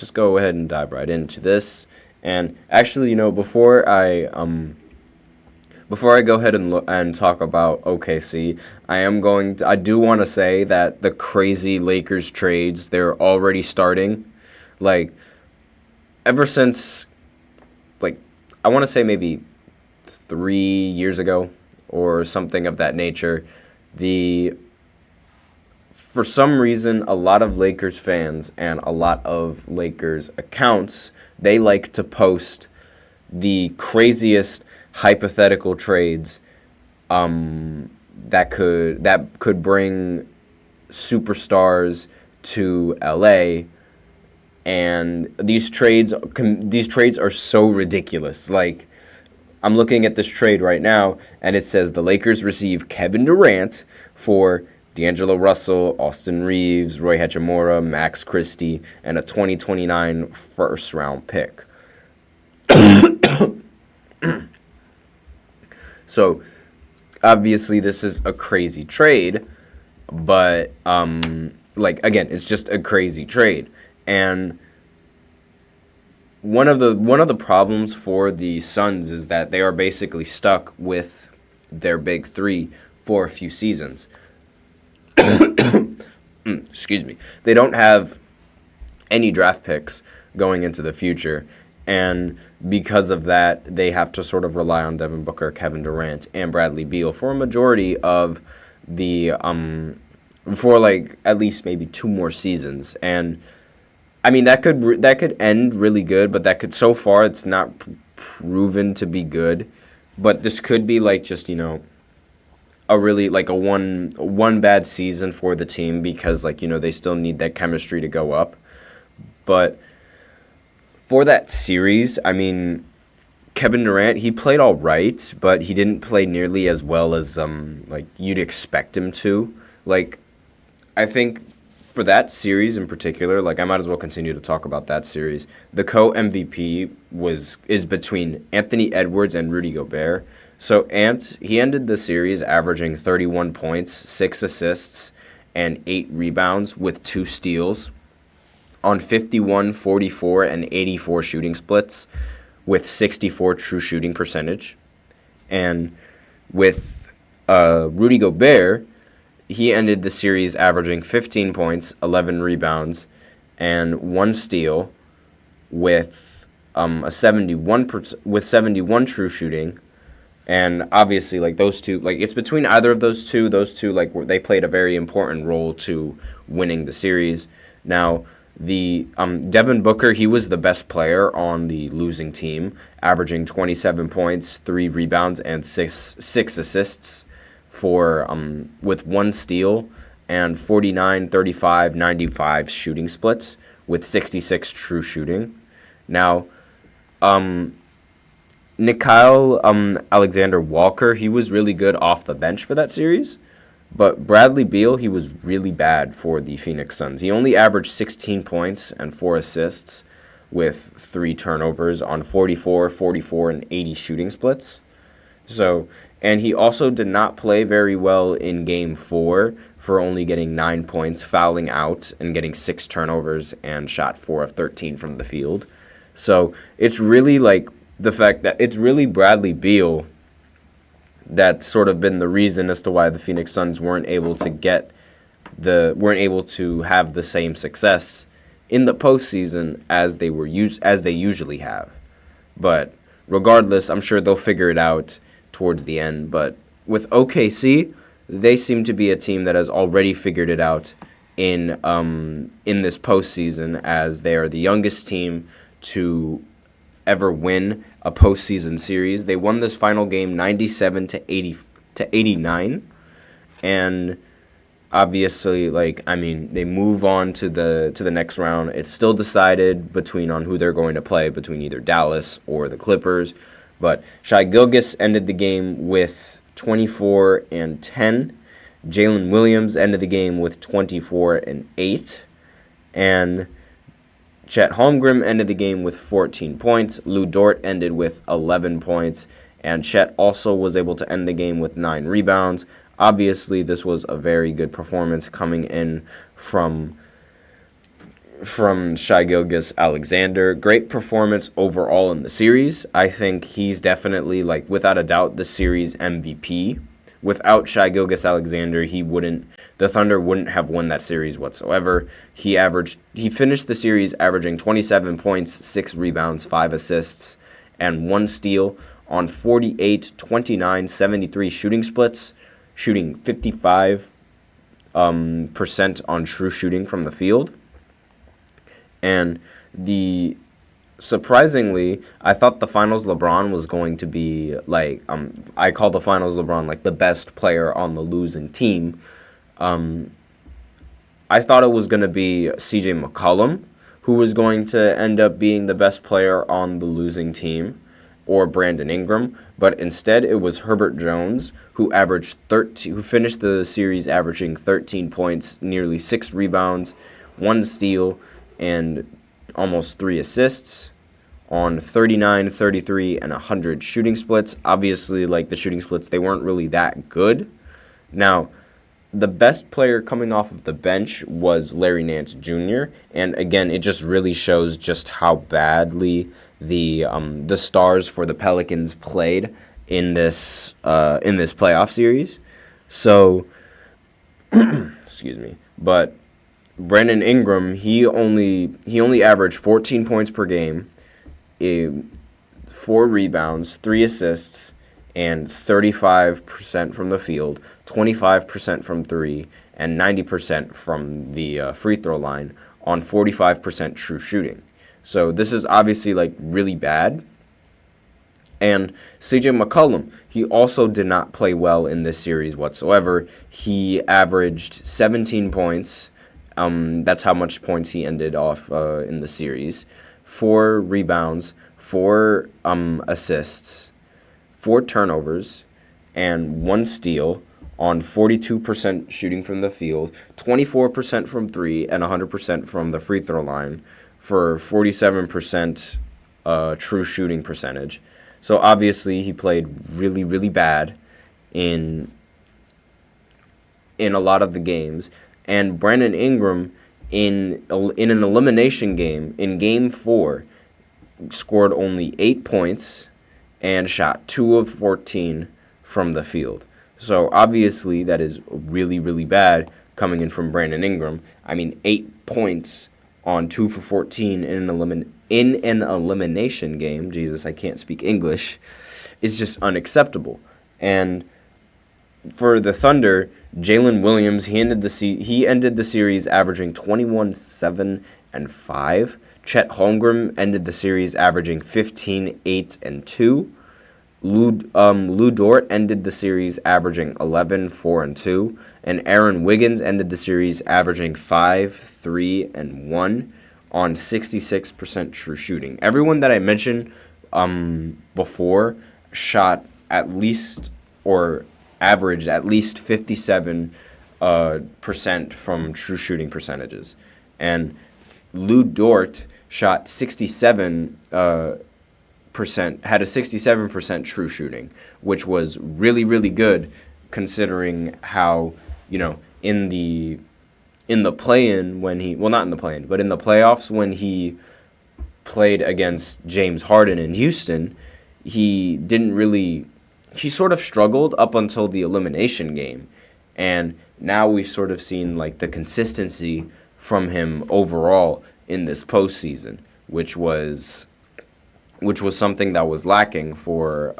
just go ahead and dive right into this. And actually, before I go ahead and talk about OKC, I do want to say that the crazy Lakers trades, they're already starting. Like, ever since, like, I want to say maybe 3 years ago or something of that nature, for some reason, a lot of Lakers fans and a lot of Lakers accounts, they like to post the craziest hypothetical trades that could bring superstars to LA, and these trades are so ridiculous. Like, I'm looking at this trade right now, and it says the Lakers receive Kevin Durant for D'Angelo Russell, Austin Reeves, Roy Hachimura, Max Christie, and a 2029 first-round pick. So, obviously, this is a crazy trade, but, again, it's just a crazy trade. And one of the problems for the Suns is that they are basically stuck with their big three for a few seasons. Excuse me. They don't have any draft picks going into the future, and because of that, they have to sort of rely on Devin Booker, Kevin Durant, and Bradley Beal for a majority of the for like at least maybe 2 more seasons. And I mean, that could end really good, but so far it's not proven to be good. But this could be like just, a really like a one bad season for the team, because they still need that chemistry to go up. But for that series, I mean, Kevin Durant, he played all right, but he didn't play nearly as well as you'd expect him to. Like, I think for that series in particular, I might as well continue to talk about that series. The co-MVP is between Anthony Edwards and Rudy Gobert. So he ended the series averaging 31 points, 6 assists, and 8 rebounds with 2 steals on 51, 44, and 84 shooting splits with 64 true shooting percentage. And with Rudy Gobert, he ended the series averaging 15 points, 11 rebounds, and 1 steal with 71 true shooting. And obviously, those two, it's between either of those two. Those two, they played a very important role to winning the series. Now, the Devin Booker, he was the best player on the losing team, averaging 27 points, 3 rebounds, and six assists with 1 steal and 49, 35, 95 shooting splits with 66 true shooting. Now, Nickeil Alexander-Walker, he was really good off the bench for that series. But Bradley Beal, he was really bad for the Phoenix Suns. He only averaged 16 points and 4 assists with 3 turnovers on 44, 44, and 80 shooting splits. And he also did not play very well in Game 4 for only getting 9 points, fouling out, and getting 6 turnovers and shot 4 of 13 from the field. So it's really the fact that it's really Bradley Beal that's sort of been the reason as to why the Phoenix Suns weren't able to have the same success in the postseason as they usually have. But regardless, I'm sure they'll figure it out towards the end. But with OKC, they seem to be a team that has already figured it out in this postseason, as they are the youngest team to ever win a postseason series. They won this final game 97-89, and obviously, they move on to the next round. It's still decided on who they're going to play between either Dallas or the Clippers. But Shai Gilgeous ended the game with 24 and 10. Jalen Williams ended the game with 24 and 8, and Chet Holmgren ended the game with 14 points. Lou Dort ended with 11 points. And Chet also was able to end the game with 9 rebounds. Obviously, this was a very good performance coming in from from Shai Gilgeous-Alexander. Great performance overall in the series. I think he's definitely, like, without a doubt, the series MVP. Without Shai Gilgeous-Alexander, the Thunder wouldn't have won that series whatsoever. He finished the series averaging 27 points, 6 rebounds, 5 assists, and 1 steal on 48, 29, 73 shooting splits, shooting 55% on true shooting from the field. And surprisingly, I thought the Finals LeBron was going to be, like, I call the Finals LeBron, like, the best player on the losing team. I thought it was going to be CJ McCollum, who was going to end up being the best player on the losing team, or Brandon Ingram, but instead it was Herbert Jones, who finished the series averaging 13 points, nearly 6 rebounds, 1 steal, and almost 3 assists on 39, 33, and 100 shooting splits. Obviously, like, the shooting splits, they weren't really that good. Now, the best player coming off of the bench was Larry Nance Jr., and again, it just really shows just how badly the stars for the Pelicans played in this playoff series. So, excuse me, but Brandon Ingram, he only averaged 14 points per game, 4 rebounds, 3 assists, and 35% from the field, 25% from 3, and 90% from the free throw line on 45% true shooting. So this is obviously, like, really bad. And CJ McCollum, he also did not play well in this series whatsoever. He averaged 17 points. That's how much points he ended off in the series. 4 rebounds, 4 assists, 4 turnovers, and 1 steal on 42% shooting from the field, 24% from 3, and 100% from the free throw line for 47% true shooting percentage. So obviously he played really, really bad in a lot of the games. And Brandon Ingram, in an elimination game, in Game 4, scored only 8 points and shot 2 of 14 from the field. So obviously that is really, really bad coming in from Brandon Ingram. I mean, 8 points on 2 for 14 in an elimination game. Jesus, I can't speak English. It's just unacceptable. And for the Thunder, Jalen Williams, he ended the series averaging 21, 7, and 5. Chet Holmgren ended the series averaging 15, 8, and 2. Lou Dort ended the series averaging 11, 4, and 2. And Aaron Wiggins ended the series averaging 5, 3, and 1 on 66% true shooting. Everyone that I mentioned before shot at least or averaged at least 57% from true shooting percentages. And Lou Dort shot 67 had a 67% true shooting, which was really, really good considering how, in the play-in when not in the play-in, but in the playoffs when he played against James Harden in Houston, he sort of struggled up until the elimination game. And now we've sort of seen, like, the consistency from him overall in this postseason, which was something that was lacking for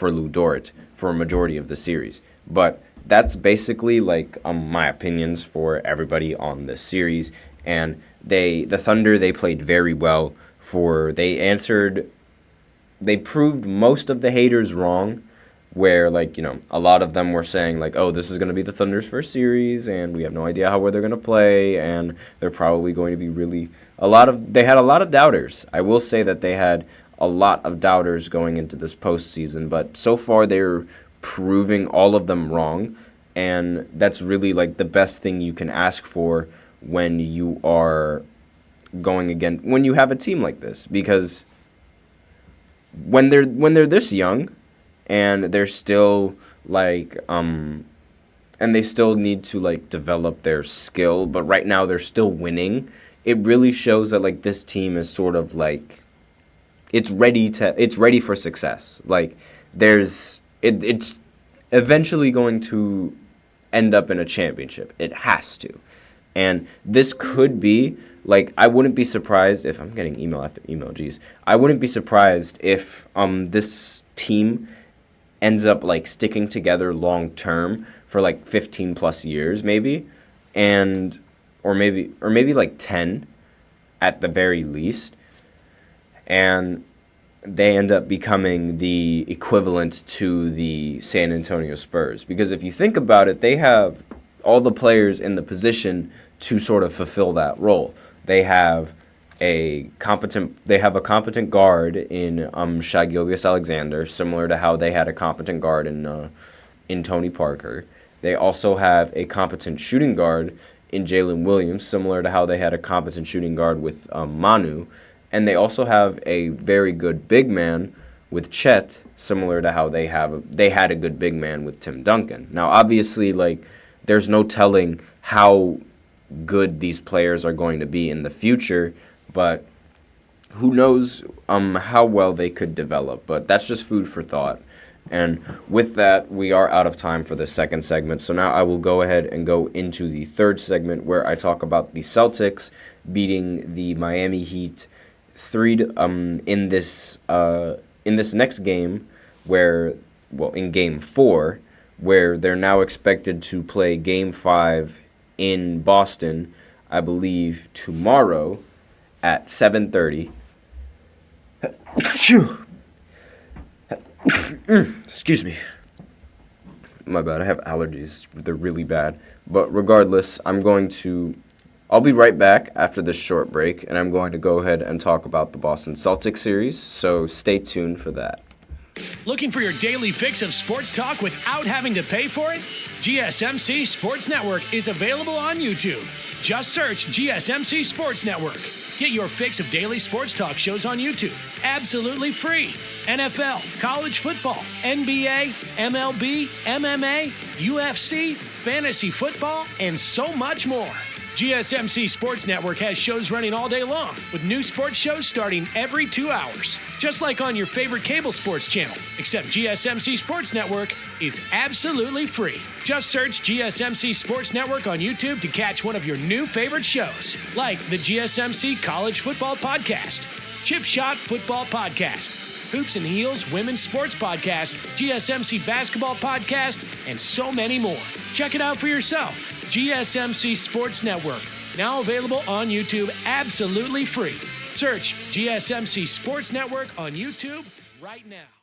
Lou Dort for a majority of the series. But that's basically, like, my opinions for everybody on this series. And the Thunder, they played very well. They proved most of the haters wrong, where, like, a lot of them were saying, like, oh, this is going to be the Thunder's first series, and we have no idea how well they're going to play, and they're probably going to be they had a lot of doubters. I will say that they had a lot of doubters going into this postseason, but so far they're proving all of them wrong, and that's really, like, the best thing you can ask for when you are when you have a team like this, because when they're this young and they're still, like, and they still need to, like, develop their skill, but right now they're still winning. it really shows that like this team is sort of like it's ready for success. Like it's eventually going to end up in a championship. It has to. And this could be, like, I wouldn't be surprised if, I'm getting email after email, geez. I wouldn't be surprised if this team ends up, like, sticking together long term for, like, 15 plus years, maybe. Or maybe like 10 at the very least. And they end up becoming the equivalent to the San Antonio Spurs. Because if you think about it, they have all the players in the position to sort of fulfill that role. They have a competent guard in Shai Gilgeous-Alexander, similar to how they had a competent guard in Tony Parker. They also have a competent shooting guard in Jalen Williams, similar to how they had a competent shooting guard with Manu. And they also have a very good big man with Chet, similar to how they had a good big man with Tim Duncan. Now, obviously, like, there's no telling how good these players are going to be in the future, but who knows how well they could develop. But that's just food for thought. And with that, we are out of time for the second segment. So now I will go ahead and go into the third segment where I talk about the Celtics beating the Miami Heat in this next game in Game 4, where they're now expected to play Game 5 in Boston, I believe, tomorrow at 7:30. Excuse me. My bad, I have allergies. They're really bad. But regardless, I'll be right back after this short break, and I'm going to go ahead and talk about the Boston Celtics series, so stay tuned for that. Looking for your daily fix of sports talk without having to pay for it? GSMC Sports Network is available on YouTube. Just search GSMC Sports Network. Get your fix of daily sports talk shows on YouTube, absolutely free. NFL, college football, NBA, MLB, MMA, UFC, fantasy football, and so much more. GSMC Sports Network has shows running all day long, with new sports shows starting every 2 hours. Just like on your favorite cable sports channel, except GSMC Sports Network is absolutely free. Just search GSMC Sports Network on YouTube to catch one of your new favorite shows, like the GSMC College Football Podcast, Chip Shot Football Podcast, Hoops and Heels Women's Sports Podcast, GSMC Basketball Podcast, and so many more. Check it out for yourself. GSMC Sports Network, now available on YouTube absolutely free. Search GSMC Sports Network on YouTube right now.